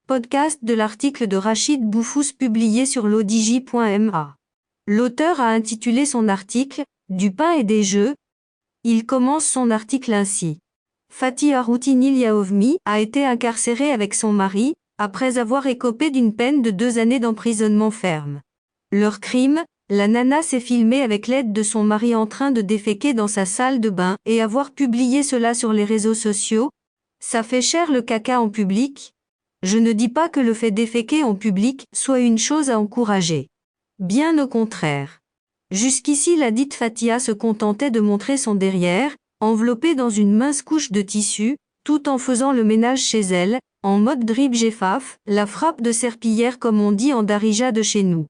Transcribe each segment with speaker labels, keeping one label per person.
Speaker 1: Podcast de l'article de Rachid Boufous publié sur l'odj.ma. L'auteur a intitulé son article « Du pain et des jeux ». Il commence son article ainsi. Fatih Arutini Yaovmi a été incarcérée avec son mari, après avoir écopé d'une peine de 2 années d'emprisonnement ferme. Leur crime, la nana s'est filmée avec l'aide de son mari en train de déféquer dans sa salle de bain et avoir publié cela sur les réseaux sociaux. Ça fait cher le caca en public? Je ne dis pas que le fait déféquer en public soit une chose à encourager. Bien au contraire. Jusqu'ici la dite Fatia se contentait de montrer son derrière, enveloppée dans une mince couche de tissu, tout en faisant le ménage chez elle, en mode drip Geffaf, la frappe de serpillière comme on dit en Darija de chez nous.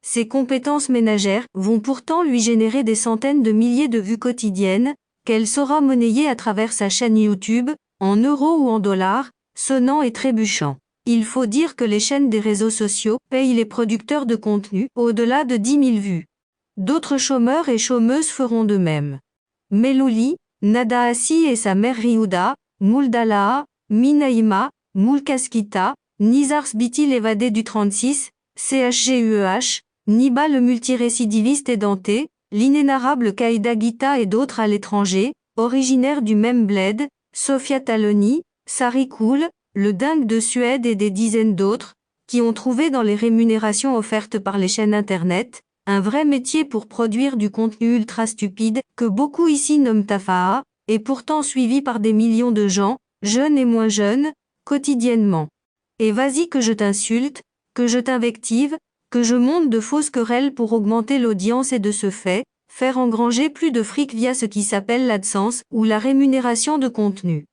Speaker 1: Ses compétences ménagères vont pourtant lui générer des centaines de milliers de vues quotidiennes, qu'elle saura monnayer à travers sa chaîne YouTube, en euros ou en dollars, sonnant et trébuchant. Il faut dire que les chaînes des réseaux sociaux payent les producteurs de contenu au-delà de 10 000 vues. D'autres chômeurs et chômeuses feront de même. Melouli, Nada Assi et sa mère Riouda, Mouldalaa, Minaïma, Moulkaskita, Nizar Sbiti l'évadé du 36, CHGUEH, Niba le multirécidiviste édenté, l'inénarrable Kaïda Gita et d'autres à l'étranger, originaires du même bled, Sofia Taloni, Sari Koul, le dingue de Suède et des dizaines d'autres, qui ont trouvé dans les rémunérations offertes par les chaînes internet, un vrai métier pour produire du contenu ultra stupide, que beaucoup ici nomment Tafaha, et pourtant suivi par des millions de gens, jeunes et moins jeunes, quotidiennement. Et vas-y que je t'insulte, que je t'invective, que je monte de fausses querelles pour augmenter l'audience et de ce fait, faire engranger plus de fric via ce qui s'appelle l'AdSense ou la rémunération de contenu.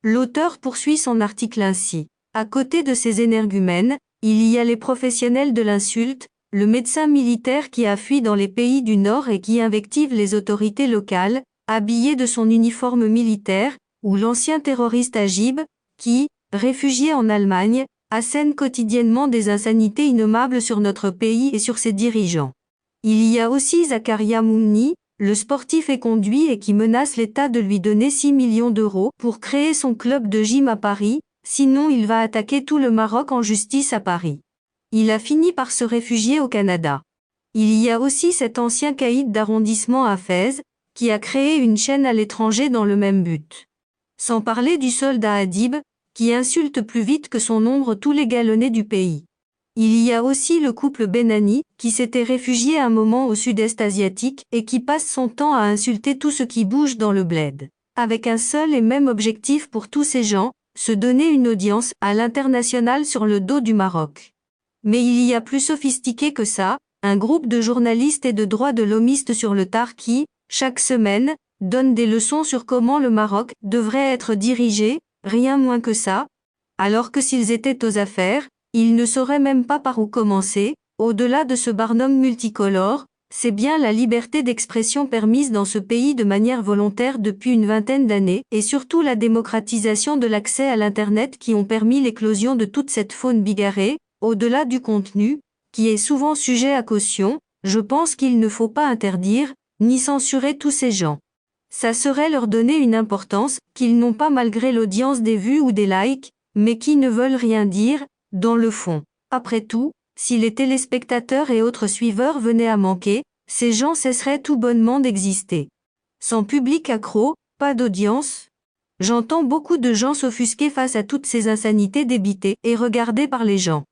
Speaker 1: L'auteur poursuit son article ainsi. À côté de ces énergumènes, il y a les professionnels de l'insulte, le médecin militaire qui a fui dans les pays du Nord et qui invective les autorités locales, habillé de son uniforme militaire, ou l'ancien terroriste Agib, qui, réfugié en Allemagne, assène quotidiennement des insanités innommables sur notre pays et sur ses dirigeants. Il y a aussi Zakaria Moumni, le sportif est conduit et qui menace l'État de lui donner 6 millions d'euros pour créer son club de gym à Paris, sinon il va attaquer tout le Maroc en justice à Paris. Il a fini par se réfugier au Canada. Il y a aussi cet ancien caïd d'arrondissement à Fès, qui a créé une chaîne à l'étranger dans le même but. Sans parler du soldat Hadib, qui insulte plus vite que son ombre tous les galonnés du pays. Il y a aussi le couple Benani, qui s'était réfugié un moment au sud-est asiatique et qui passe son temps à insulter tout ce qui bouge dans le bled. Avec un seul et même objectif pour tous ces gens, se donner une audience à l'international sur le dos du Maroc. Mais il y a plus sophistiqué que ça, un groupe de journalistes et de droits de l'homiste sur le tard qui, chaque semaine, donne des leçons sur comment le Maroc devrait être dirigé, rien moins que ça. Alors que s'ils étaient aux affaires, ils ne sauraient même pas par où commencer. Au-delà de ce barnum multicolore, c'est bien la liberté d'expression permise dans ce pays de manière volontaire depuis une vingtaine d'années, et surtout la démocratisation de l'accès à l'Internet qui ont permis l'éclosion de toute cette faune bigarrée, au-delà du contenu, qui est souvent sujet à caution. Je pense qu'il ne faut pas interdire, ni censurer tous ces gens. Ça serait leur donner une importance qu'ils n'ont pas malgré l'audience des vues ou des likes, mais qui ne veulent rien dire, dans le fond. Après tout, si les téléspectateurs et autres suiveurs venaient à manquer, ces gens cesseraient tout bonnement d'exister. Sans public accro, pas d'audience. J'entends beaucoup de gens s'offusquer face à toutes ces insanités débitées et regardées par les gens.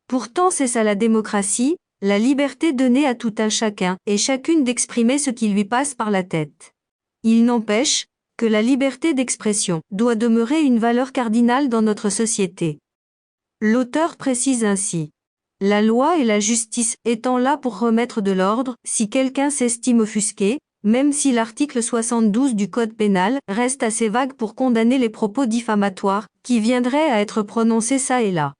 Speaker 1: Pourtant c'est ça la démocratie, la liberté donnée à tout un chacun et chacune d'exprimer ce qui lui passe par la tête. Il n'empêche que la liberté d'expression doit demeurer une valeur cardinale dans notre société. L'auteur précise ainsi. La loi et la justice étant là pour remettre de l'ordre, si quelqu'un s'estime offusqué, même si l'article 72 du Code pénal reste assez vague pour condamner les propos diffamatoires qui viendraient à être prononcés ça et là.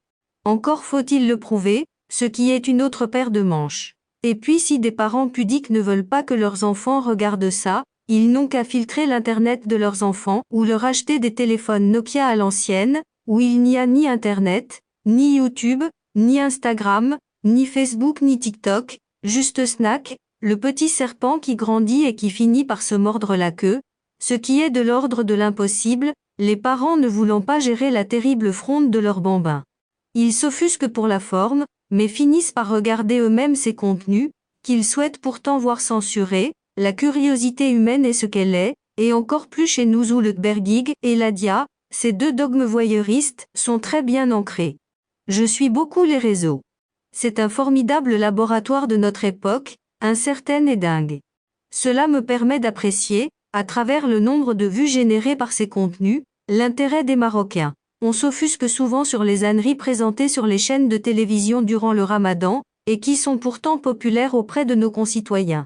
Speaker 1: Encore faut-il le prouver, ce qui est une autre paire de manches. Et puis si des parents pudiques ne veulent pas que leurs enfants regardent ça, ils n'ont qu'à filtrer l'Internet de leurs enfants ou leur acheter des téléphones Nokia à l'ancienne, où il n'y a ni Internet, ni YouTube, ni Instagram, ni Facebook ni TikTok, juste Snack, le petit serpent qui grandit et qui finit par se mordre la queue, ce qui est de l'ordre de l'impossible, les parents ne voulant pas gérer la terrible fronde de leur bambin. Ils s'offusquent pour la forme, mais finissent par regarder eux-mêmes ces contenus, qu'ils souhaitent pourtant voir censurés. La curiosité humaine est ce qu'elle est, et encore plus chez nous où le Tbergig et l'Adia, ces deux dogmes voyeuristes, sont très bien ancrés. Je suis beaucoup les réseaux. C'est un formidable laboratoire de notre époque, incertaine et dingue. Cela me permet d'apprécier, à travers le nombre de vues générées par ces contenus, l'intérêt des Marocains. On s'offusque souvent sur les âneries présentées sur les chaînes de télévision durant le Ramadan, et qui sont pourtant populaires auprès de nos concitoyens.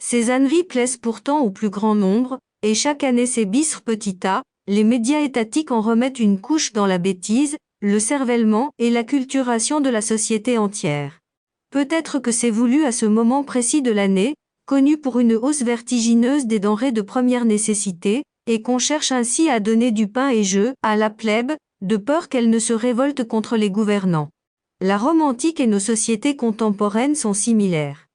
Speaker 1: Ces âneries plaisent pourtant au plus grand nombre, et chaque année s'ébissent petit à, les médias étatiques en remettent une couche dans la bêtise, le cervellement et l'acculturation de la société entière. Peut-être que c'est voulu à ce moment précis de l'année, connu pour une hausse vertigineuse des denrées de première nécessité, et qu'on cherche ainsi à donner du pain et jeu à la plèbe, de peur qu'elle ne se révolte contre les gouvernants. La Rome antique et nos sociétés contemporaines sont similaires.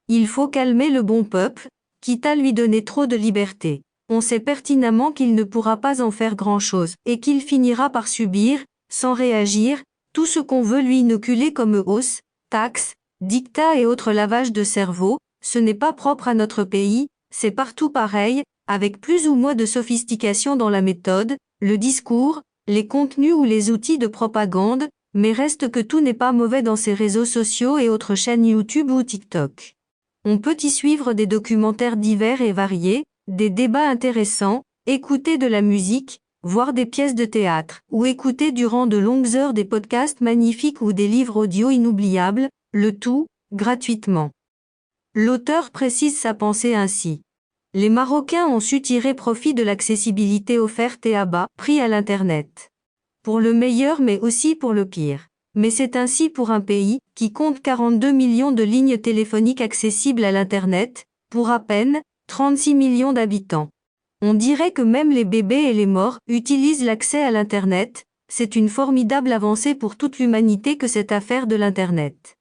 Speaker 1: Il faut calmer le bon peuple, quitte à lui donner trop de liberté. On sait pertinemment qu'il ne pourra pas en faire grand-chose, et qu'il finira par subir, sans réagir, tout ce qu'on veut lui inoculer comme hausse, taxes, dictats et autres lavages de cerveau. Ce n'est pas propre à notre pays, c'est partout pareil, avec plus ou moins de sophistication dans la méthode, le discours, les contenus ou les outils de propagande, mais reste que tout n'est pas mauvais dans ces réseaux sociaux et autres chaînes YouTube ou TikTok. On peut y suivre des documentaires divers et variés, des débats intéressants, écouter de la musique, voir des pièces de théâtre, ou écouter durant de longues heures des podcasts magnifiques ou des livres audio inoubliables, le tout, gratuitement. L'auteur précise sa pensée ainsi. Les Marocains ont su tirer profit de l'accessibilité offerte et à bas prix à l'Internet. Pour le meilleur mais aussi pour le pire. Mais c'est ainsi pour un pays qui compte 42 millions de lignes téléphoniques accessibles à l'Internet, pour à peine 36 millions d'habitants. On dirait que même les bébés et les morts utilisent l'accès à l'Internet. C'est une formidable avancée pour toute l'humanité que cette affaire de l'Internet.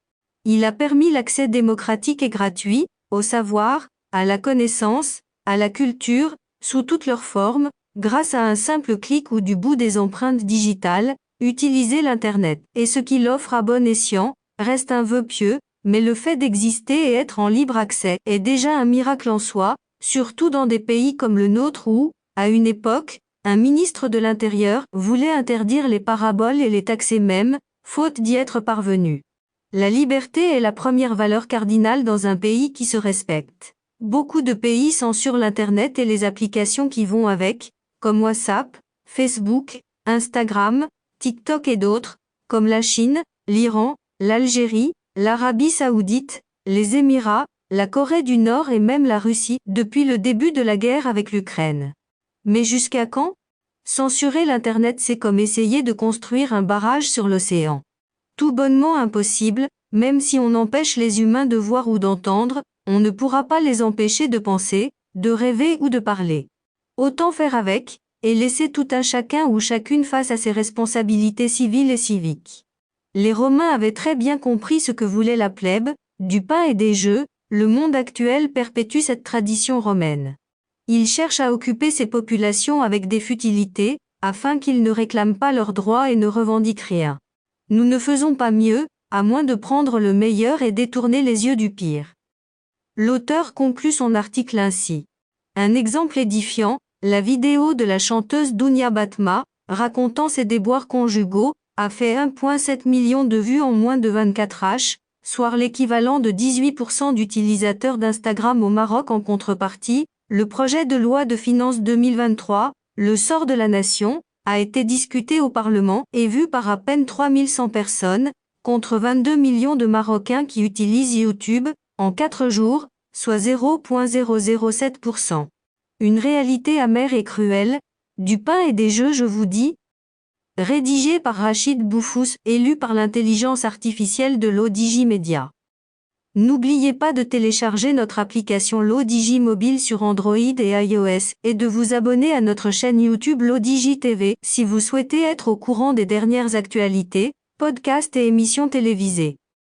Speaker 1: Il a permis l'accès démocratique et gratuit, au savoir, à la connaissance, à la culture, sous toutes leurs formes, grâce à un simple clic ou du bout des empreintes digitales, utiliser l'Internet. Et ce qu'il offre à bon escient, reste un vœu pieux, mais le fait d'exister et être en libre accès est déjà un miracle en soi, surtout dans des pays comme le nôtre où, à une époque, un ministre de l'Intérieur voulait interdire les paraboles et les taxer même, faute d'y être parvenu. La liberté est la première valeur cardinale dans un pays qui se respecte. Beaucoup de pays censurent l'Internet et les applications qui vont avec, comme WhatsApp, Facebook, Instagram, TikTok et d'autres, comme la Chine, l'Iran, l'Algérie, l'Arabie Saoudite, les Émirats, la Corée du Nord et même la Russie, depuis le début de la guerre avec l'Ukraine. Mais jusqu'à quand? Censurer l'Internet, c'est comme essayer de construire un barrage sur l'océan. Tout bonnement impossible, même si on empêche les humains de voir ou d'entendre, on ne pourra pas les empêcher de penser, de rêver ou de parler. Autant faire avec, et laisser tout un chacun ou chacune face à ses responsabilités civiles et civiques. Les Romains avaient très bien compris ce que voulait la plèbe, du pain et des jeux. Le monde actuel perpétue cette tradition romaine. Il cherche à occuper ces populations avec des futilités, afin qu'ils ne réclament pas leurs droits et ne revendiquent rien. Nous ne faisons pas mieux, à moins de prendre le meilleur et détourner les yeux du pire. L'auteur conclut son article ainsi. Un exemple édifiant, la vidéo de la chanteuse Dounia Batma, racontant ses déboires conjugaux, a fait 1,7 million de vues en moins de 24 h, soit l'équivalent de 18% d'utilisateurs d'Instagram au Maroc. En contrepartie, le projet de loi de finances 2023, le sort de la nation, a été discuté au Parlement et vu par à peine 3100 personnes, contre 22 millions de Marocains qui utilisent YouTube, en 4 jours, soit 0,007%. Une réalité amère et cruelle, du pain et des jeux je vous dis. Rédigé par Rachid Boufous et lu par l'intelligence artificielle de l'ODJ Media. N'oubliez pas de télécharger notre application l'ODJ mobile sur Android et iOS et de vous abonner à notre chaîne YouTube l'ODJ TV si vous souhaitez être au courant des dernières actualités, podcasts et émissions télévisées.